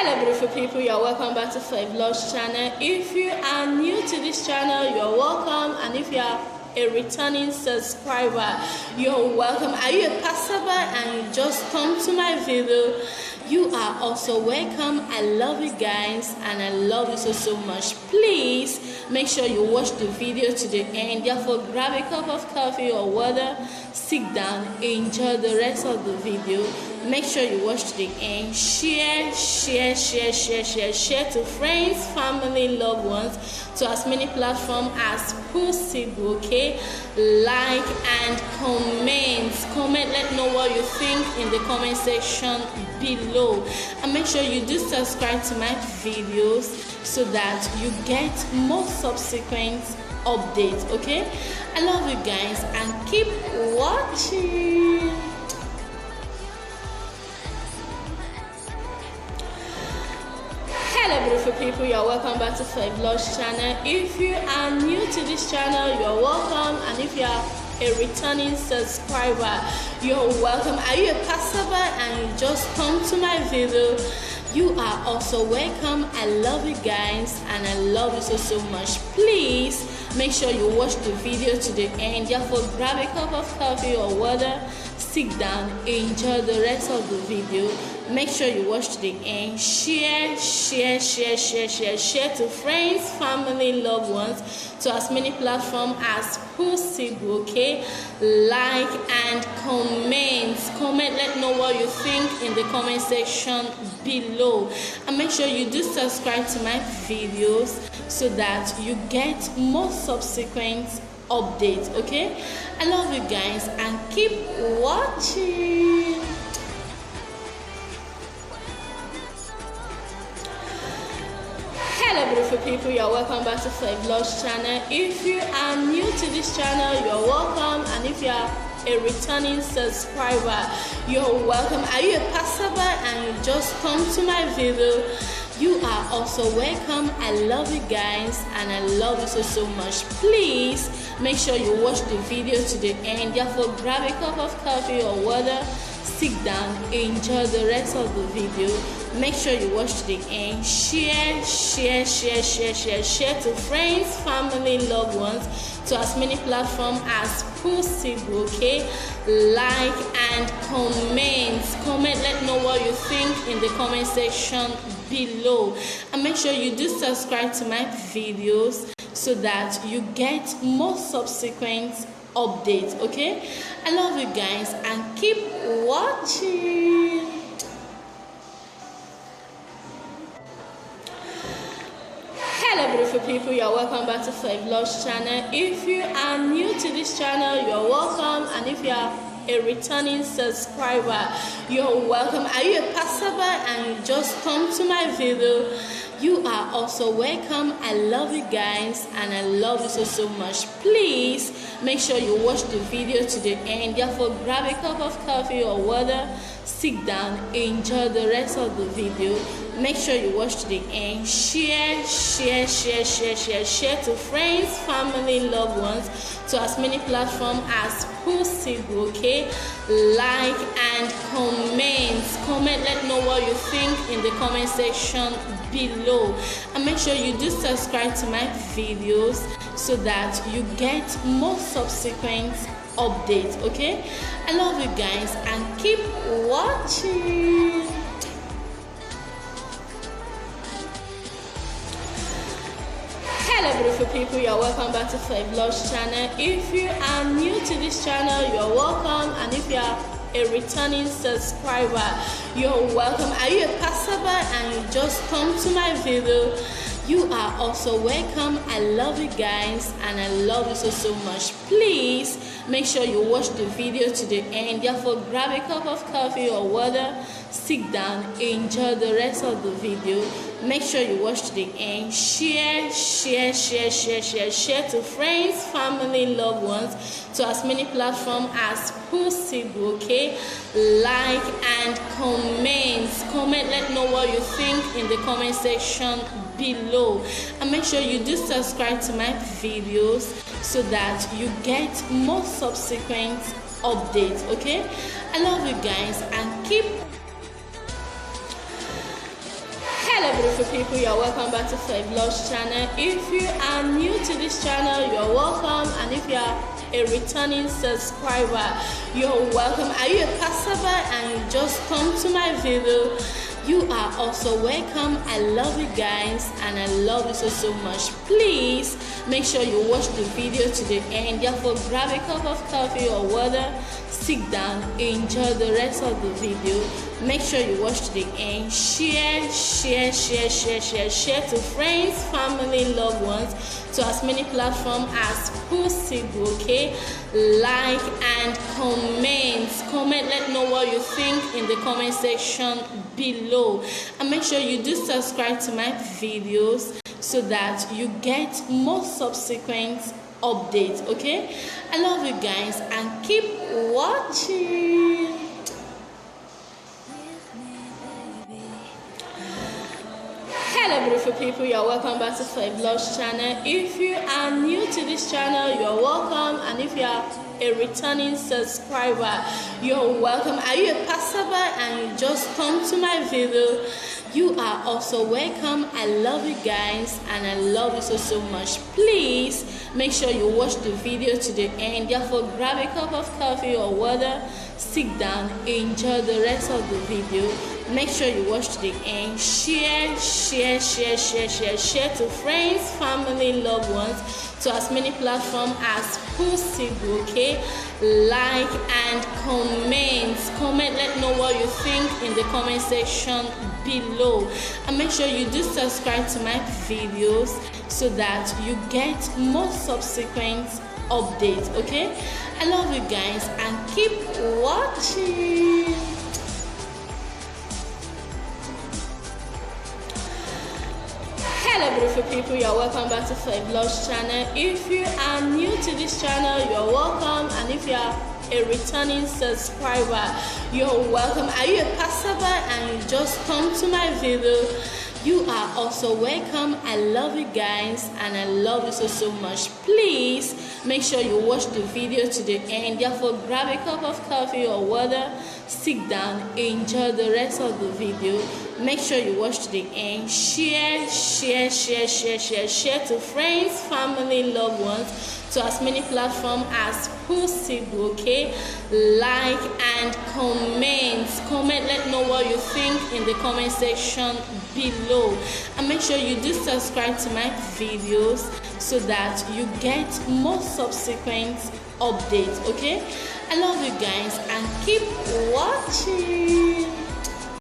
Hello beautiful people, you're welcome back to Vlog's channel. If you are new to this channel, you're welcome, and if you are a returning subscriber, you're welcome. Are you a passerby and you just come to my video? You are also welcome. I love you guys and I love you so much. Please make sure you watch the video to the end. Therefore, grab a cup of coffee or water, sit down, enjoy the rest of the video. Make sure you watch to the end. Share to friends, family, loved ones, to as many platforms as possible. Okay, like and comment, let know what you think in the comment section below, and make sure you do subscribe to my videos so that you get more subsequent updates. Okay, I love you guys and keep watching. Hello beautiful people, you're welcome back to Vlog's channel. If you are new to this channel, you're welcome, and if you are a returning subscriber, you're welcome. Are you a passerby and you just come to my video? You are also welcome. I love you guys and I love you so much. Please make sure you watch the video to the end. Therefore, grab a cup of coffee or water, sit down, enjoy the rest of the video. Make sure you watch to the end. Share to friends, family, loved ones, to as many platforms as possible. Okay, like and comment, let know what you think in the comment section below, and make sure you do subscribe to my videos so that you get more subsequent updates. Okay, I love you guys and keep watching. Hello beautiful people, you're welcome back to Vlog's channel. If you are new to this channel, you're welcome, and if you are a returning subscriber, you're welcome. Are you a passerby and you just come to my video? You are also welcome. I love you guys and I love you so much. Please make sure you watch the video to the end. Therefore, grab a cup of coffee or water, sit down, enjoy the rest of the video. Make sure you watch to the end. Share to friends, family, loved ones, to as many platforms as possible. Okay, like and comment, let know what you think in the comment section below, and make sure you do subscribe to my videos so that you get more subsequent updates. Okay, I love you guys and keep watching. Hello beautiful people, you're welcome back to Vlog's channel. If you are new to this channel, you're welcome, and if you are a returning subscriber, you're welcome. Are you a passerby and you just come to my video? You are also welcome. I love you guys and I love you so much. Please make sure you watch the video to the end. Therefore, grab a cup of coffee or water, sit down, enjoy the rest of the video. Make sure you watch to the end. Share to friends, family, loved ones, to as many platforms as possible. Okay, like and comment, let know what you think in the comment section below, and make sure you do subscribe to my videos so that you get more subsequent updates. Okay, I love you guys and keep watching. Hello beautiful people, you're welcome back to Vlog's channel. If you are new to this channel, you're welcome, and if you are a returning subscriber, you're welcome. Are you a passerby and you just come to my video? You are also welcome. I love you guys and I love you so much. Please make sure you watch the video to the end. Therefore, grab a cup of coffee or water, sit down, enjoy the rest of the video. Make sure you watch to the end. Share to friends, family, loved ones, to as many platforms as possible. Okay, like and comment, let know what you think in the comment section below, and make sure you do subscribe to my videos so that you get more subsequent updates. Okay, I love you guys and keep beautiful people, you're welcome back to Vlog's channel. If you are new to this channel, you're welcome, and if you are a returning subscriber, you're welcome. Are you a passerby and you just come to my video? You are also welcome. I love you guys and I love you so much. Please make sure you watch the video to the end. Therefore, grab a cup of coffee or water, sit down, enjoy the rest of the video. Make sure you watch to the end. Share to friends, family, loved ones, to as many platforms as possible. Okay, like and comment. Let know what you think in the comment section below, and make sure you do subscribe to my videos so that you get more subsequent updates. Okay, I love you guys and keep watching. Hello beautiful people, you're welcome back to Vlog's channel. If you are new to this channel, you're welcome, and if you are a returning subscriber, you're welcome. Are you a passerby and you just come to my video? You are also welcome. I love you guys and I love you so much. Please make sure you watch the video to the end. Therefore, grab a cup of coffee or water, sit down, enjoy the rest of the video. Make sure you watch to the end. Share to friends, family, loved ones, to as many platforms as possible. Okay, like and comment. Let know what you think in the comment section below, and make sure you do subscribe to my videos so that you get more subsequent updates. Okay, I love you guys and keep watching. Hello beautiful people, you're welcome back to Vlog's channel. If you are new to this channel, you're welcome, and if you are a returning subscriber, you're welcome. Are you a passerby and you just come to my video? You are also welcome. I love you guys and I love you so much. Please make sure you watch the video to the end. Therefore, grab a cup of coffee or water, sit down, enjoy the rest of the video. Make sure you watch to the end. Share to friends, family, loved ones, to as many platforms as possible. Okay, like and comment. Let know what you think in the comment section below, and make sure you do subscribe to my videos so that you get more subsequent updates. Okay, I love you guys and keep watching.